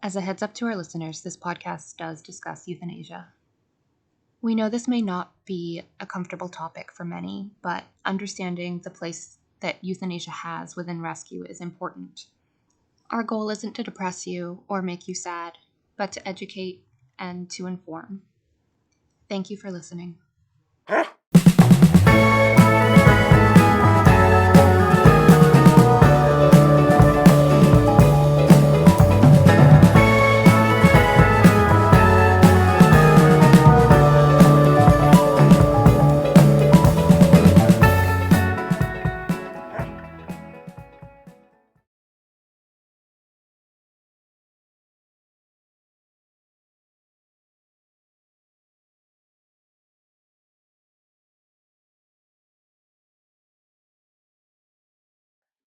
As a heads up to our listeners, this podcast does discuss euthanasia. We know this may not be a comfortable topic for many, but understanding the place that euthanasia has within rescue is important. Our goal isn't to depress you or make you sad, but to educate and to inform. Thank you for listening.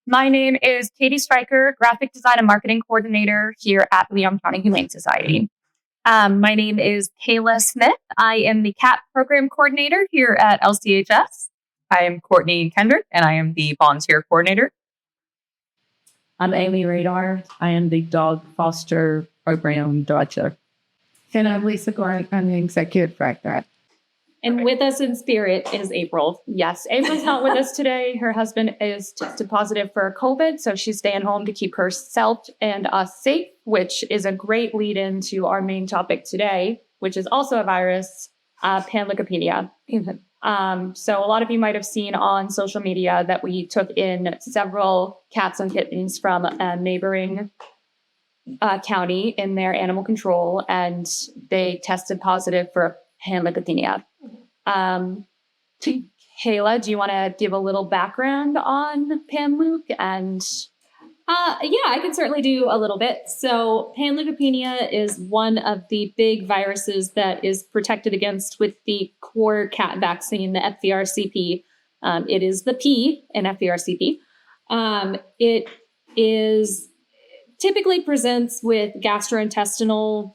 My name is Katie Stryker, Graphic Design and Marketing Coordinator here at the Leon County Humane Society. My name is Kayla Smith. I am the CAT Program Coordinator here at LCHS. I am Courtney Kendrick, and I am the Volunteer Coordinator. I'm Amy Raddar. I am the Dog Foster Program Director. And I'm Lisa Glunt. I'm the Executive Director. And with us in spirit is April. Yes, April's not with us today. Her husband is tested positive for COVID, so she's staying home to keep herself and us safe, which is a great lead into our main topic today, which is also a virus, Panleukopenia. So a lot of you might have seen on social media that we took in several cats and kittens from a neighboring county in their animal control, and they tested positive for Panleukopenia. Kayla, do you want to give a little background on Panleuk? And yeah, I can certainly do a little bit. So Panleukopenia is one of the big viruses that is protected against with the core cat vaccine, the FVRCP. It is the P in FVRCP. It is typically presents with gastrointestinal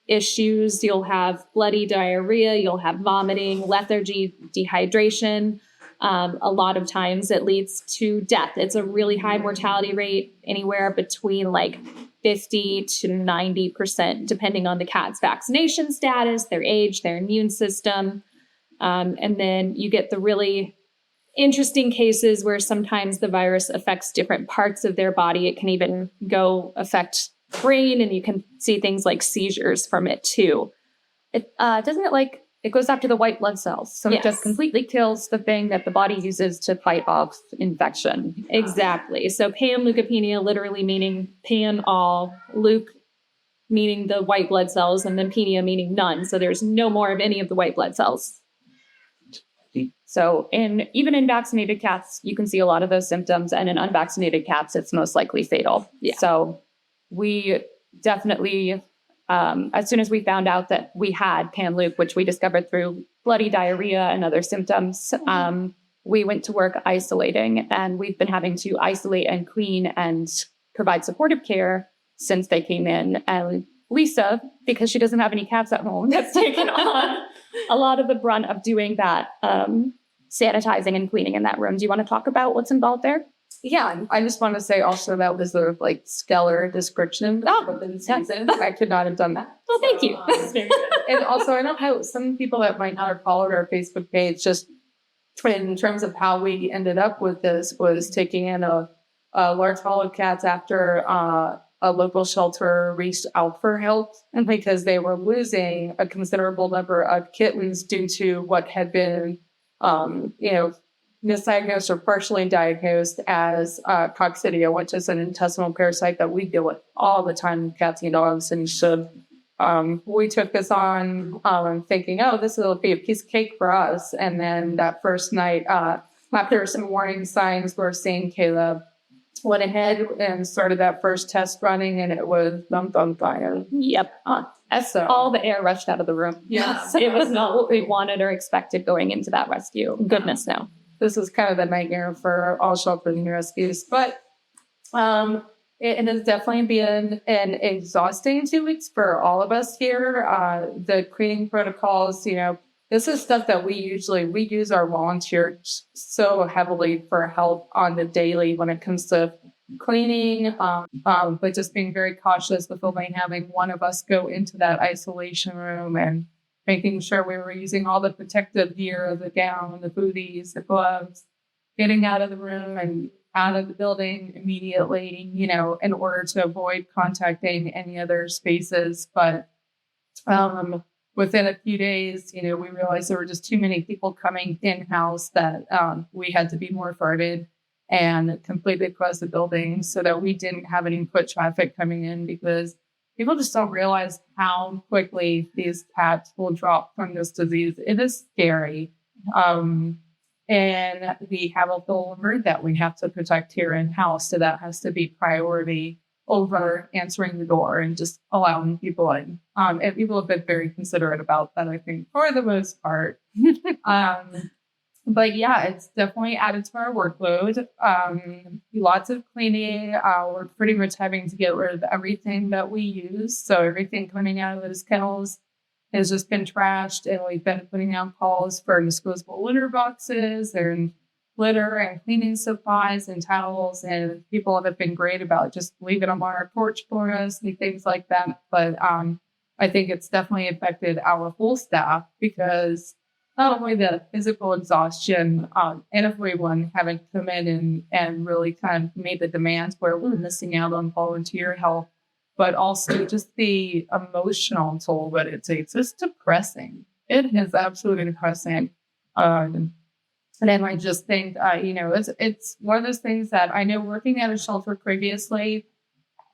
issues. You'll have bloody diarrhea, you'll have vomiting, lethargy, dehydration. A lot of times it leads to death. It's a really high mortality rate, anywhere between like 50 to 90%, depending on the cat's vaccination status, their age, their immune system. And then you get the really interesting cases where sometimes the virus affects different parts of their body. It can even go affect brain, and you can see things like seizures from it too. It it goes after the white blood cells, so It just completely kills the thing that the body uses to fight off infection. Exactly. So panleukopenia, literally meaning pan all, leuc meaning the white blood cells, and then penia meaning none. So there's no more of any of the white blood cells. So even in vaccinated cats, you can see a lot of those symptoms, and in unvaccinated cats, it's most likely fatal. Yeah. So we definitely, as soon as we found out that we had Panleuk, which we discovered through bloody diarrhea and other symptoms, we went to work isolating, and we've been having to isolate and clean and provide supportive care since they came in. And Lisa, because she doesn't have any cats at home, has taken on a lot of the brunt of doing that, sanitizing and cleaning in that room. Do you want to talk about what's involved there? Yeah, I just want to say also that was a stellar description. I could not have done that. Well, thank you. And also, I know how some people that might not have followed our Facebook page, just in terms of how we ended up with this, was taking in a large haul of cats after a local shelter reached out for help, and because they were losing a considerable number of kittens due to what had been, misdiagnosed or partially diagnosed as coccidia, which is an intestinal parasite that we deal with all the time in cats and dogs. And so we took this on thinking, this will be a piece of cake for us. And then that first night, after some warning signs were seen, Kayla went ahead and started that first test running, and it was on fire. Yep. So all the air rushed out of the room. Yes. It was not what we wanted or expected going into that rescue. Goodness no. This is kind of the nightmare for all shelters and rescues. But it has definitely been an exhausting 2 weeks for all of us here. The cleaning protocols, this is stuff that we use our volunteers so heavily for help on the daily when it comes to cleaning, but just being very cautious with only having one of us go into that isolation room and making sure we were using all the protective gear, the gown, the booties, the gloves, getting out of the room and out of the building immediately, in order to avoid contacting any other spaces. But within a few days, we realized there were just too many people coming in-house that we had to be more guarded and completely close the building so that we didn't have any foot traffic coming in, because people just don't realize how quickly these cats will drop from this disease. It is scary. And we have a full herd that we have to protect here in-house. So that has to be priority over answering the door and just allowing people in. And people have been very considerate about that, I think, for the most part. But yeah, it's definitely added to our workload. Lots of cleaning. We're pretty much having to get rid of everything that we use. So everything coming out of those kennels has just been trashed, and we've been putting out calls for disposable litter boxes and litter and cleaning supplies and towels. And people have been great about just leaving them on our porch for us and things like that. But I think it's definitely affected our whole staff, because not only the physical exhaustion and everyone having come in and really kind of made the demands where we're missing out on volunteer help, but also just the emotional toll that it takes. It's depressing. It is absolutely depressing. And I just think, it's one of those things that I know, working at a shelter previously,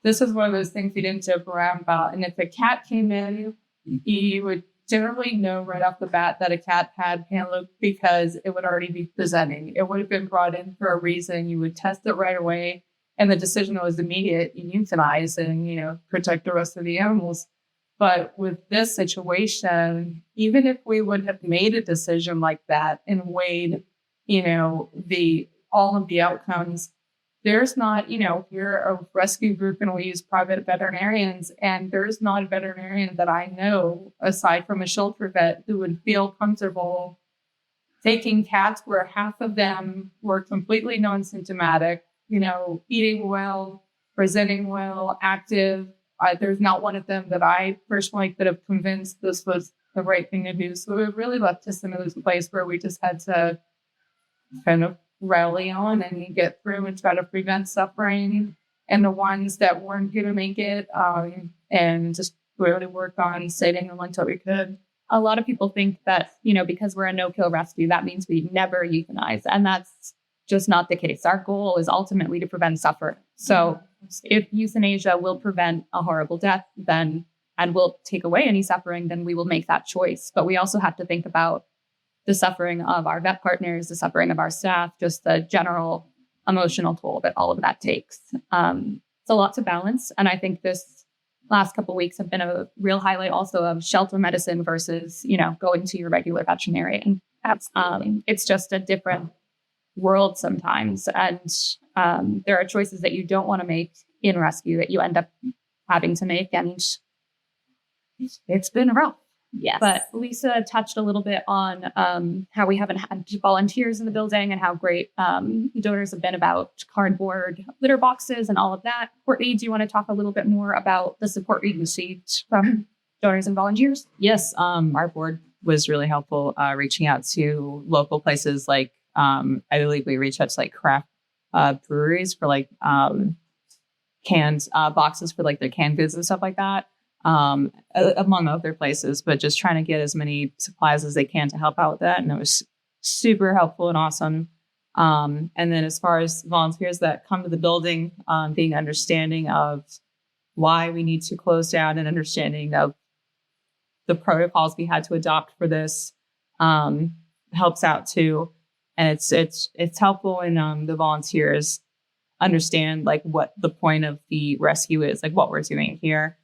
this is one of those things you didn't joke around about. And if a cat came in, you would generally know right off the bat that a cat had Panleukopenia, because it would already be presenting. It would have been brought in for a reason. You would test it right away, and the decision was immediate. You euthanize and, protect the rest of the animals. But with this situation, even if we would have made a decision like that and weighed, all of the outcomes, there's not, you're a rescue group and we use private veterinarians, and there's not a veterinarian that I know, aside from a shelter vet, who would feel comfortable taking cats where half of them were completely non-symptomatic, eating well, presenting well, active. There's not one of them that I personally could have convinced this was the right thing to do. So it really left us in this place where we just had to kind of rally on and get through and try to prevent suffering, and the ones that weren't going to make it, and just really work on saving the ones that we could. A lot of people think that, because we're a no-kill rescue, that means we never euthanize. And that's just not the case. Our goal is ultimately to prevent suffering. So if euthanasia will prevent a horrible death, and will take away any suffering, then we will make that choice. But we also have to think about the suffering of our vet partners, the suffering of our staff, just the general emotional toll that all of that takes. It's a lot to balance. And I think this last couple of weeks have been a real highlight also of shelter medicine versus, going to your regular veterinarian. Absolutely. It's just a different world sometimes. And there are choices that you don't want to make in rescue that you end up having to make. And it's been rough. Yes. But Lisa touched a little bit on how we haven't had volunteers in the building and how great donors have been about cardboard litter boxes and all of that. Courtney, do you want to talk a little bit more about the support we received from donors and volunteers? Yes, our board was really helpful reaching out to local places like, I believe we reached out to like craft breweries for like canned boxes for like their canned goods and stuff like that. Among other places, but just trying to get as many supplies as they can to help out with that. And it was super helpful and awesome. And then as far as volunteers that come to the building, being understanding of why we need to close down and understanding of the protocols we had to adopt for this, helps out too. And it's helpful when the volunteers understand like what the point of the rescue is, like what we're doing here.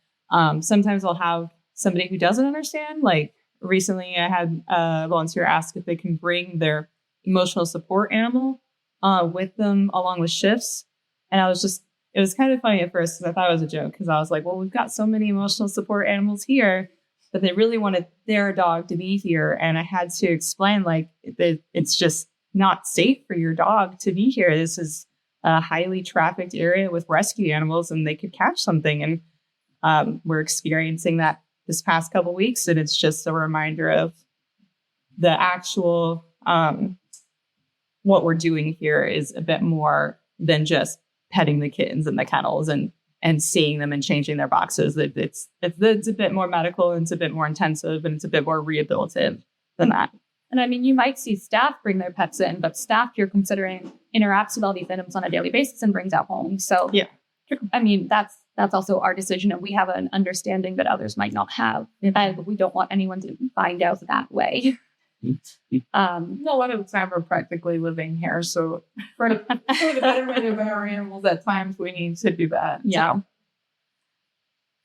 Sometimes I'll have somebody who doesn't understand. Like recently I had a volunteer ask if they can bring their emotional support animal with them along with shifts. And it was kind of funny at first because I thought it was a joke, because I was like, well, we've got so many emotional support animals here, but they really wanted their dog to be here. And I had to explain like it's just not safe for your dog to be here. This is a highly trafficked area with rescue animals and they could catch something. And we're experiencing that this past couple weeks. And it's just a reminder of the actual, what we're doing here is a bit more than just petting the kittens in the kennels and seeing them and changing their boxes. It's a bit more medical and it's a bit more intensive and it's a bit more rehabilitative than that. And I mean, you might see staff bring their pets in, but staff you're considering interacts with all these animals on a daily basis and brings out home. So, yeah, I mean, that's also our decision, and we have an understanding that others might not have, and we don't want anyone to find out that way. No one of us are practically living here, so for the betterment of our animals, at times we need to do that. Yeah.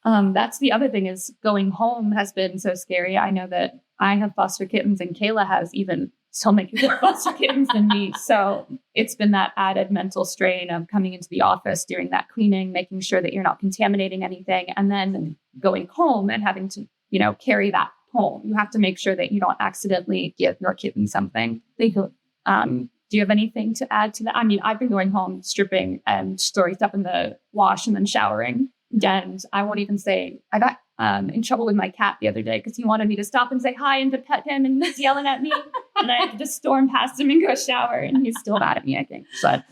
That's the other thing is going home has been so scary. I know that I have foster kittens and Kayla has even so many more foster kittens than me. So it's been that added mental strain of coming into the office, doing that cleaning, making sure that you're not contaminating anything, and then going home and having to, carry that home. You have to make sure that you don't accidentally give your kitten something. Do you have anything to add to that? I mean, I've been going home, stripping and storing stuff in the wash and then showering. And I won't even say, I got in trouble with my cat the other day because he wanted me to stop and say hi and to pet him and he's yelling at me. And I had to just storm past him and go shower. And he's still mad at me, I think. But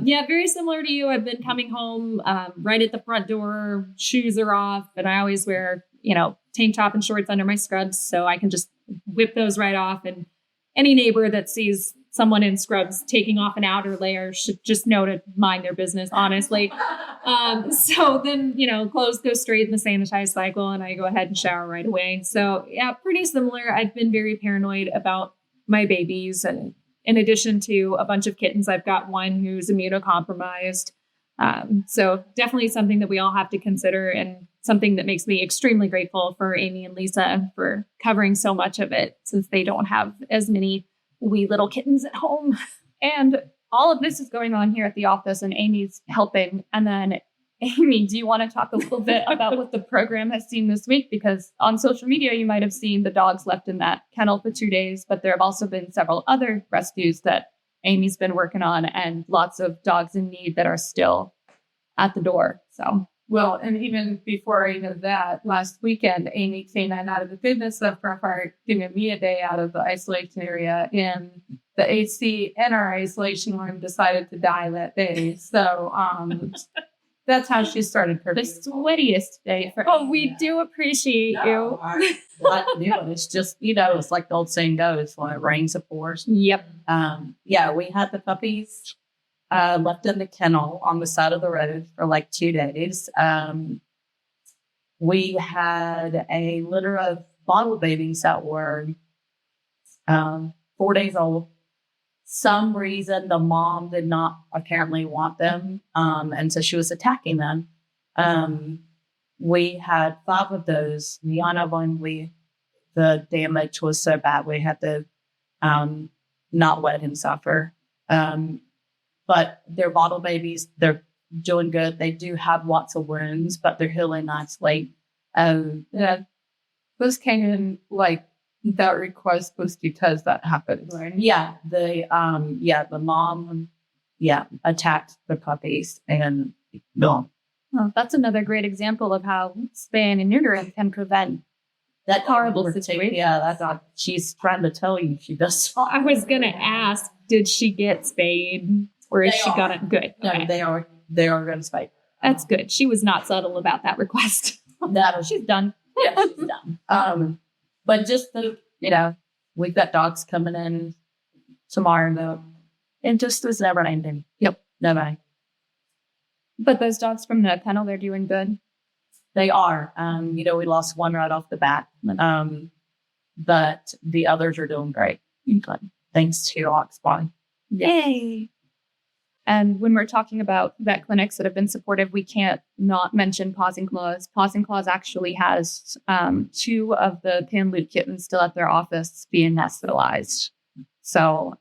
yeah, very similar to you. I've been coming home right at the front door. Shoes are off. And I always wear, tank top and shorts under my scrubs. So I can just whip those right off. And any neighbor that sees someone in scrubs taking off an outer layer should just know to mind their business, honestly. So then, clothes go straight in the sanitized cycle and I go ahead and shower right away. So yeah, pretty similar. I've been very paranoid about my babies. And in addition to a bunch of kittens, I've got one who's immunocompromised. So definitely something that we all have to consider and something that makes me extremely grateful for Amy and Lisa for covering so much of it since they don't have as many wee little kittens at home. And all of this is going on here at the office and Amy's helping. And then Amy, do you want to talk a little bit about what the program has seen this week? Because on social media, you might have seen the dogs left in that kennel for 2 days, but there have also been several other rescues that Amy's been working on and lots of dogs in need that are still at the door. So, well, and even before even that, last weekend, Amy came in out of the fitness of our giving me a day out of the isolation area, and the AC in our isolation room decided to die that day. So that's how she started her. the sweatiest day for Oh, we do appreciate you. It's just, it's like the old saying goes, when it rains, it pours. Yep. We had the puppies left in the kennel on the side of the road for like 2 days. We had a litter of bottle babies that were 4 days old. Some reason the mom did not apparently want them, and so she was attacking them. We had 5 of those. One of them, the damage was so bad we had to not let him suffer. But they're bottle babies. They're doing good. They do have lots of wounds, but they're healing nicely. This came in like that request was because that happened, right? Yeah, the mom, attacked the puppies and no. Well, that's another great example of how spaying and neutering can prevent That horrible situation. Yeah, that's not. She's trying to tell you she does. Well, I was going to ask, did she get spayed or is she gonna? Good. No, Okay. they are going to spay. That's good. She was not subtle about that request. No, She's done. yeah, she's done. But just we've got dogs coming in tomorrow, though. It just was never ending. Yep, never. But those dogs from the kennel, they're doing good. They are. We lost one right off the bat. But the others are doing great. Thanks to Oxbody. Yay! And when we're talking about vet clinics that have been supportive, we can't not mention Paws and Claws. Paws and Claws actually has 2 of the Panleukopenia kittens still at their office being hospitalized. So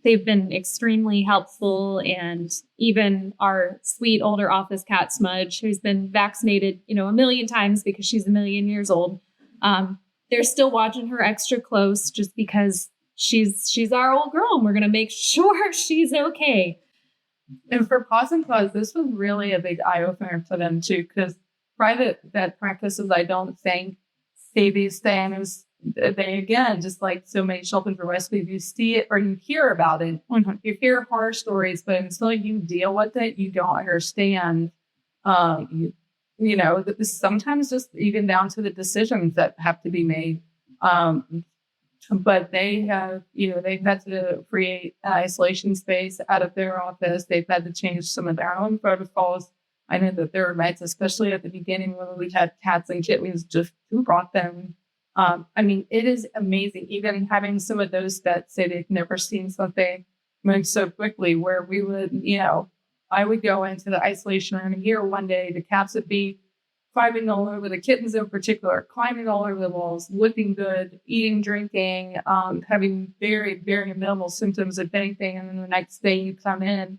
they've been extremely helpful. And even our sweet older office cat, Smudge, who's been vaccinated, 1 million times because she's 1 million years old, they're still watching her extra close just because she's our old girl and we're going to make sure she's okay. And for Pause and Pause, this was really a big eye opener for them too, because private vet practices, I don't think, see these things. They, again, just like so many children for rescue, you see it or you hear about it. You hear horror stories, but until you deal with it, you don't understand. Sometimes just even down to the decisions that have to be made. But they have, they've had to create isolation space out of their office. They've had to change some of their own protocols. I know that there were nights, especially at the beginning when we had cats and kittens, just who brought them. It is amazing. Even having some of those that say they've never seen something move so quickly, where we would, I would go into the isolation room here one day, the cats would be climbing all over, the kittens in particular, climbing all over the walls, looking good, eating, drinking, having very, very minimal symptoms of anything. And then the next day you come in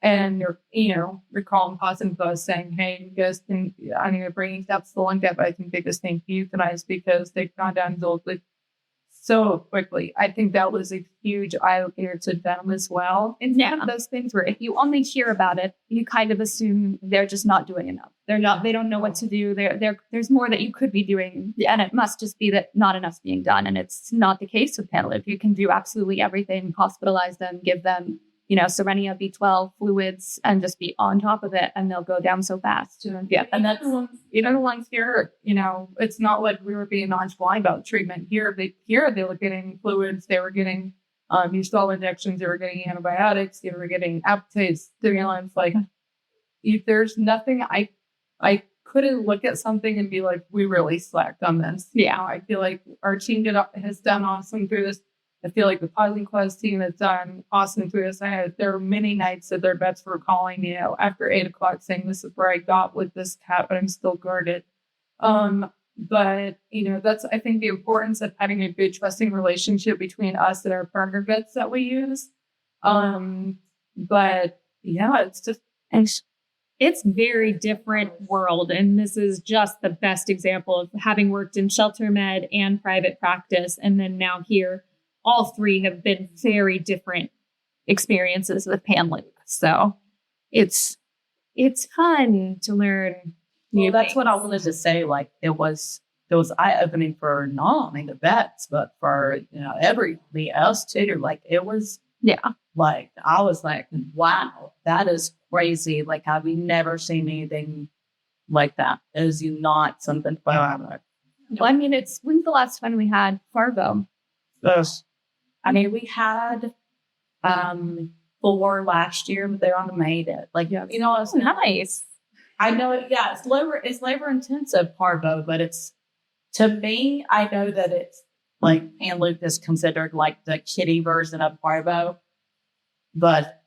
and you're calling Pause and Pause saying, hey, you guys can, I'm going to bring cats to the lung vet, but I think they just need to be euthanized because they've gone down so quickly. I think that was a huge eye-opener to them as well. It's one of those things where if you only hear about it, you kind of assume they're just not doing enough. They don't know what to do. There's more that you could be doing. And it must just be that not enough's being done. And it's not the case with Panleukopenia. You can do absolutely everything, hospitalize them, give them, Serenia B12 fluids and just be on top of it. And they'll go down so fast. Yeah. And that's, the ones here, it's not like we were being nonchalant about treatment here. They were getting fluids. They were getting stall injections. They were getting antibiotics. They were getting appetite stimulants. Like, there's nothing I couldn't look at something and be like, we really slacked on this. Yeah. I feel like our team has done awesome through this. I feel like the Pause and Pause team has done awesome through this. There were many nights that their vets were calling, after 8:00 saying, this is where I got with this cat, but I'm still guarded. But, that's, I think, the importance of having a good trusting relationship between us and our partner vets that we use. But yeah, it's just, it's very different world. And this is just the best example of having worked in shelter med and private practice. And then now here, all three have been very different experiences with Panleukopenia. So it's fun to learn new that's things. what I wanted to say. Like it was eye-opening for not only the vets, but for everybody else too. Like it was, like I was like, wow, that is crazy. Like have you never seen anything like that? Is you not something? Well, when's the last time we had Fargo? We had 4 last year, but they only made it. It's nice. I know it. Yeah, it's labor intensive, parvo, but it's, to me, I know that it's like Panleukopenia is considered like the kitty version of parvo, but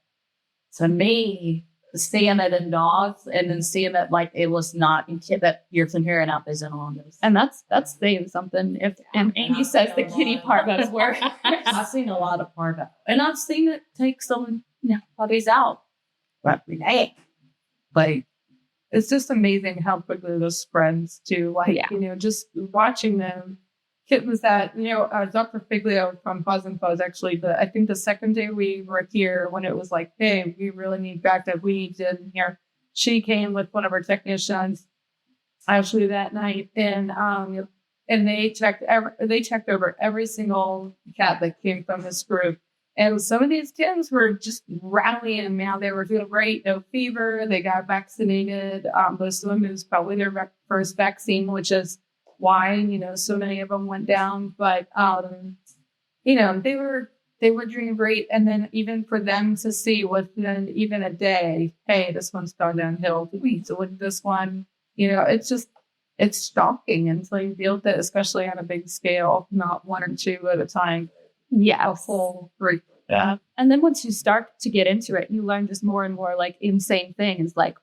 to me, seeing it in dogs and then seeing that like it was not that you're hearing out isn't on this. And that's saying something. If Amy says the kitty parvos were, I've seen a lot of parvo, and I've seen it take some puppies out. But it's just amazing how quickly this spreads to just watching them. Kittens that, Dr. Figlio from Pause and Pause, actually, I think the second day we were here, when it was like, hey, we really need backup, we need to here. She came with one of our technicians actually that night, and they checked over every single cat that came from this group. And some of these kittens were just rattling, and now they were feeling great, no fever, they got vaccinated. Most of them, it was probably their first vaccine, which is why, so many of them went down, but, they were doing great. And then even for them to see within even a day, hey, this one's gone downhill. So with this one, it's shocking until you deal with it, especially on a big scale, not 1 or 2 at a time. Yeah. A full group. Yeah. And then once you start to get into it, you learn just more and more like insane things, like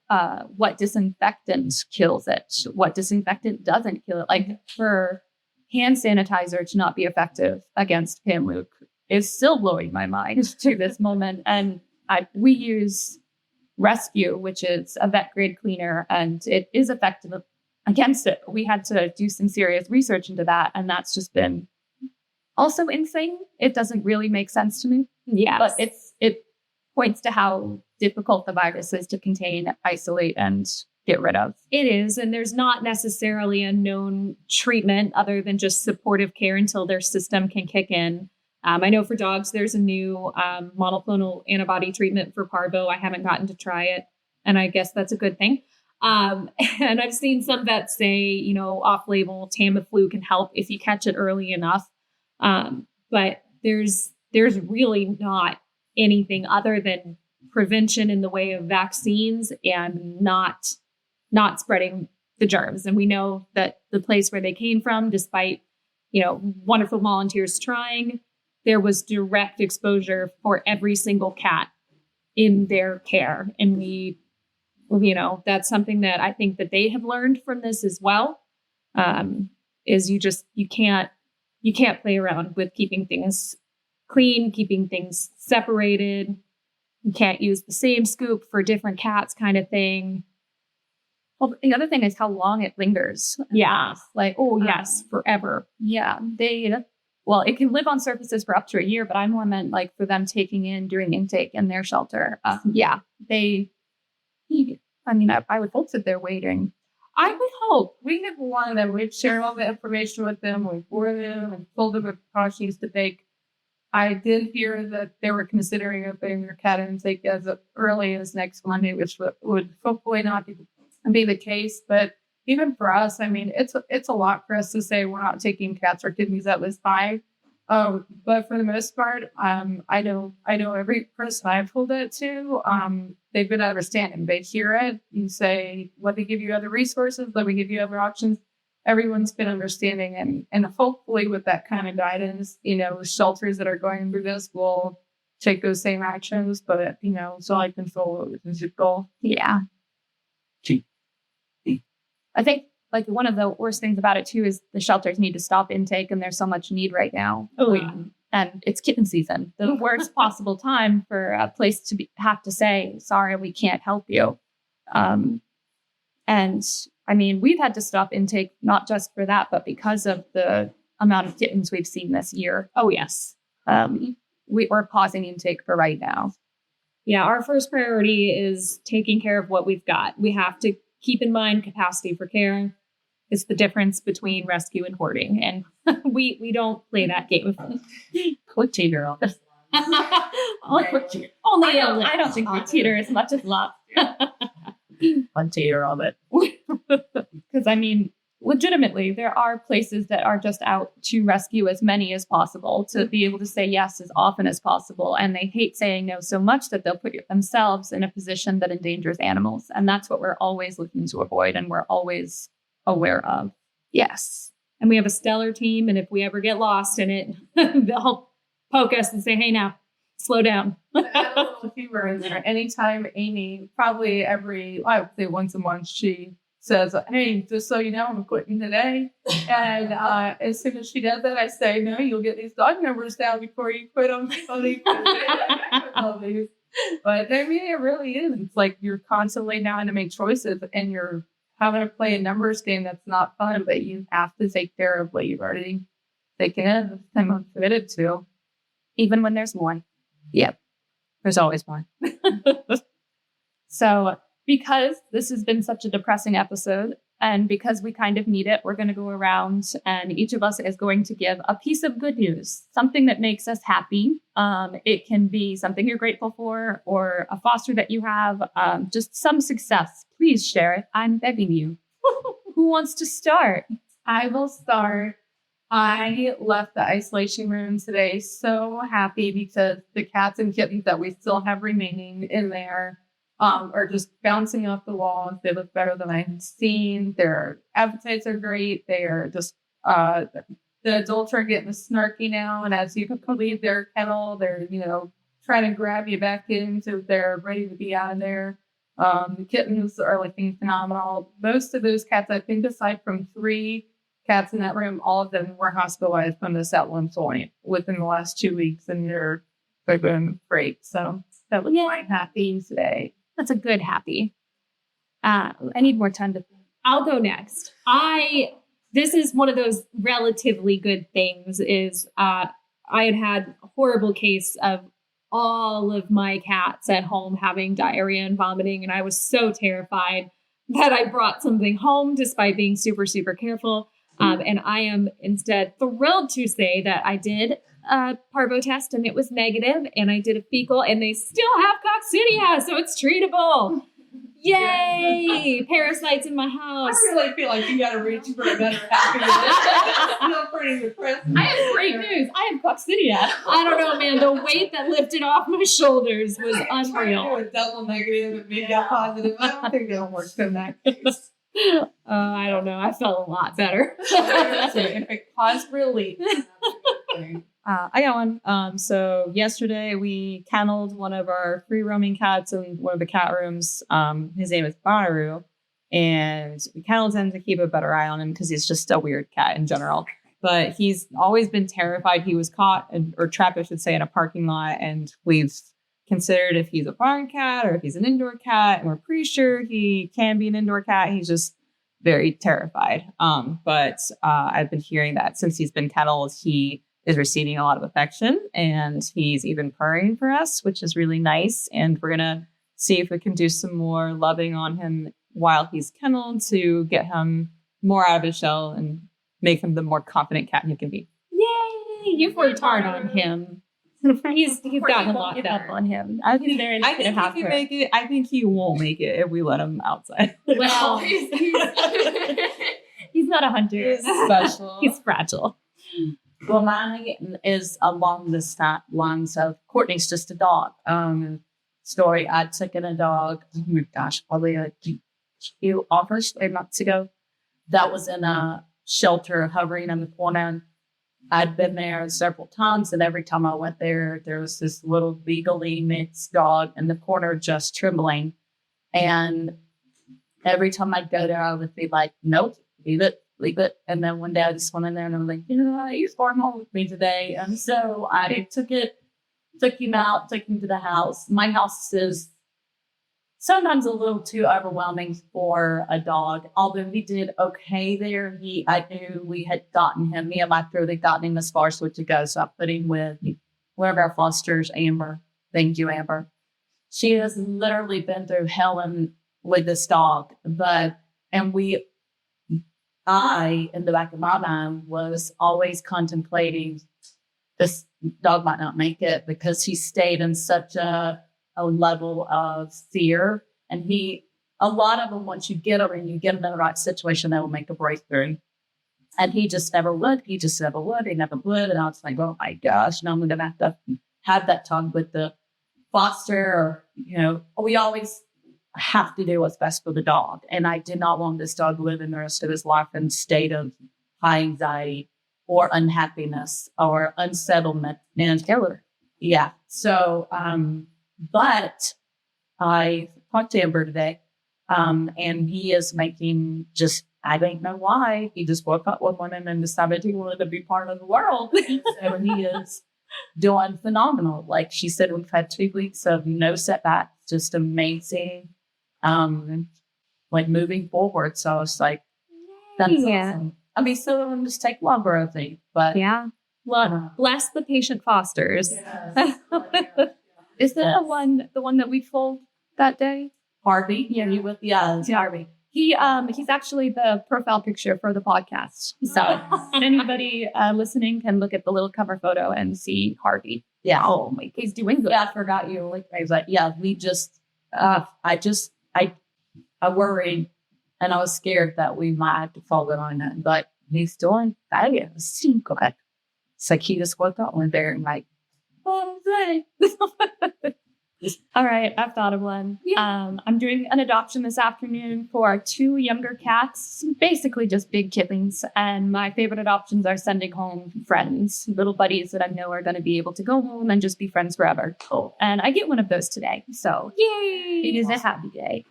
what disinfectant kills it, what disinfectant doesn't kill it. Like for hand sanitizer to not be effective against Panleukopenia is still blowing my mind to this moment. And we use Rescue, which is a vet grade cleaner, and it is effective against it. We had to do some serious research into that, and that's just been also insane. It doesn't really make sense to me. Yeah, but points to how difficult the virus is to contain, isolate, and get rid of. It is. And there's not necessarily a known treatment other than just supportive care until their system can kick in. I know for dogs, there's a new monoclonal antibody treatment for parvo. I haven't gotten to try it, and I guess that's a good thing. And I've seen some vets say, you know, off-label Tamiflu can help if you catch it early enough. But there's really not anything other than prevention in the way of vaccines and not spreading the germs. And we know that the place where they came from, despite, you know, wonderful volunteers trying, there was direct exposure for every single cat in their care. And we, you know, that's something that I think that they have learned from this as well. Is you can't play around with keeping things clean, keeping things separated. You can't use the same scoop for different cats kind of thing. Well, the other thing is how long it lingers. Yeah. Like, Yes, forever. yeah, it can live on surfaces for up to a year, but I more meant like for them taking in during intake in their shelter. I would hope that they're waiting. I would hope. We have one that we've shared all the information with them, we've warned them and told them what precautions to take. I did hear that they were considering opening their cat intake as early as next Monday, which would hopefully not be the case. But even for us, I mean, it's a lot for us to say we're not taking cats or kittens at this time. But for the most part, I know every person I've told it to, they've been understanding. They hear it. You say, let me give you other resources. Let me give you other options. Everyone's been understanding. And hopefully with that kind of guidance, you know, shelters that are going through this will take those same actions. But, you know, so I control it with the goal. Yeah. I think like one of the worst things about it too is the shelters need to stop intake, and there's so much need right now. Oh yeah. And it's kitten season, the worst possible time for a place to have to say, sorry, we can't help you. And I mean, we've had to stop intake, not just for that, but because of the amount of kittens we've seen this year. Oh yes. We're pausing intake for right now. Yeah. Our first priority is taking care of what we've got. We have to keep in mind capacity for care. It's the difference between rescue and hoarding. And we don't play that game. Coccidia. Only I don't think we teeter as much as last year. Teeter of it. Because I mean, legitimately, there are places that are just out to rescue as many as possible, to be able to say yes as often as possible. And they hate saying no so much that they'll put themselves in a position that endangers animals. And that's what we're always looking to avoid, and we're always aware of. Yes. And we have a stellar team. And if we ever get lost in it, they'll poke us and say, hey, now, slow down. A little humor in there. Anytime Amy, probably I would say once a month, she says, hey, just so you know, I'm quitting today. And as soon as she does that, I say, no, you'll get these dog numbers down before you quit them. But I mean, it really is. It's like you're constantly now having to make choices, and you're having to play a numbers game that's not fun, but you have to take care of what you've already taken in and committed to. Even when there's one. Yep. There's always one. So because this has been such a depressing episode, and because we kind of need it, we're going to go around and each of us is going to give a piece of good news, something that makes us happy. It can be something you're grateful for, or a foster that you have, just some success. Please share it. I'm begging you. Who wants to start? I will start. I left the isolation room today so happy because the cats and kittens that we still have remaining in there are just bouncing off the walls. They look better than I had seen. Their appetites are great. They are just, the adults are getting snarky now. And as you leave their kennel, they're, trying to grab you back in so they're ready to be out of there. The kittens are looking phenomenal. Most of those cats, I think, aside from 3 cats in that room, all of them were hospitalized from this at one point within the last 2 weeks, and they've been great. So that was quite happy today. That's a good happy. I need more time to. I'll go next. This is one of those relatively good things. Is I had a horrible case of all of my cats at home having diarrhea and vomiting. And I was so terrified that I brought something home despite being super, super careful. And I am instead thrilled to say that I did a parvo test and it was negative, and I did a fecal and they still have coccidia, so it's treatable. Yay! Parasites in my house. I really feel like you got to reach for a better happiness. Still pretty depressed. I have great news. I have coccidia. I don't know, man. The weight that lifted off my shoulders was unreal. A double negative and me got positive. I don't think that'll work in that case. I don't know. I felt a lot better. If it caused relief. I got one. So yesterday we kenneled one of our free roaming cats in one of the cat rooms. His name is Baru, and we kenneled him to keep a better eye on him because he's just a weird cat in general. But he's always been terrified. He was caught or trapped, I should say, in a parking lot, and we've considered if he's a barn cat or if he's an indoor cat, and we're pretty sure he can be an indoor cat. He's just very terrified. But I've been hearing that since he's been kenneled, he is receiving a lot of affection, and he's even purring for us, which is really nice. And we're going to see if we can do some more loving on him while he's kenneled to get him more out of his shell and make him the more confident cat he can be. Yay! You've worked hard on him. He's gotten a lot better on him. I think he can make it. I think he won't make it if we let him outside. Well, he's not a hunter. He's special. He's fragile. Well, mine is along this lines of Courtney's just a dog. Story, I took in a dog, oh my gosh, probably a few offers 8 months ago. That was in a shelter hovering in the corner. I'd been there several times, and every time I went there, there was this little legally mixed dog in the corner just trembling. And every time I'd go there, I would be like, nope, leave it. And then one day I just went in there and I'm like, he's going home with me today. And so I took him out, took him to the house. My house is sometimes a little too overwhelming for a dog. Although he did okay there. I knew we had gotten him, me and my crew had gotten him as far as to go. So I put him with one of our fosters, Amber. Thank you, Amber. She has literally been through hell with this dog. I, in the back of my mind, was always contemplating this dog might not make it because he stayed in such a level of fear. And a lot of them, once you get them and you get them in the right situation, they will make a breakthrough. And he just never would. He never would. And I was like, oh my gosh, now I'm going to have that talk with the foster. Or, we always have to do what's best for the dog. And I did not want this dog living the rest of his life in a state of high anxiety or unhappiness or unsettlement and killer. Yeah. So, but I talked to Amber today, and he is making I don't know why. He just woke up one morning and decided he wanted to be part of the world. So he is doing phenomenal. Like she said, we've had 2 weeks of no setbacks, just amazing. Moving forward. So it's like, that's awesome. I mean, some of them just take longer, I think, but yeah. Well, bless the patient fosters. Yes. Is that the one that we pulled that day? Harvey? Yeah, you with Harvey. He's actually the profile picture for the podcast. So anybody listening can look at the little cover photo and see Harvey. Yeah. Oh my, he's doing good. Yeah, I forgot you. I was like, yeah, we just, I worried and I was scared that we might have to fall on it, but he's doing fabulous. Okay. It's like he just woke up one day and like, oh, all right, I've thought of one. Yeah. I'm doing an adoption this afternoon for 2 younger cats, basically just big kittens. And my favorite adoptions are sending home friends, little buddies that I know are going to be able to go home and just be friends forever. Cool. And I get one of those today. So yay! It is a happy day.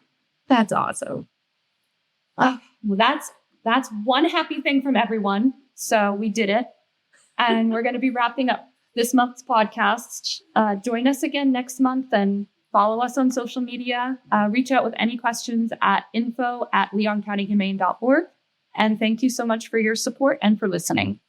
That's awesome. Well, that's one happy thing from everyone. So we did it. And we're going to be wrapping up this month's podcast. Join us again next month and follow us on social media. Reach out with any questions at info@leoncountyhumane.org. And thank you so much for your support and for listening.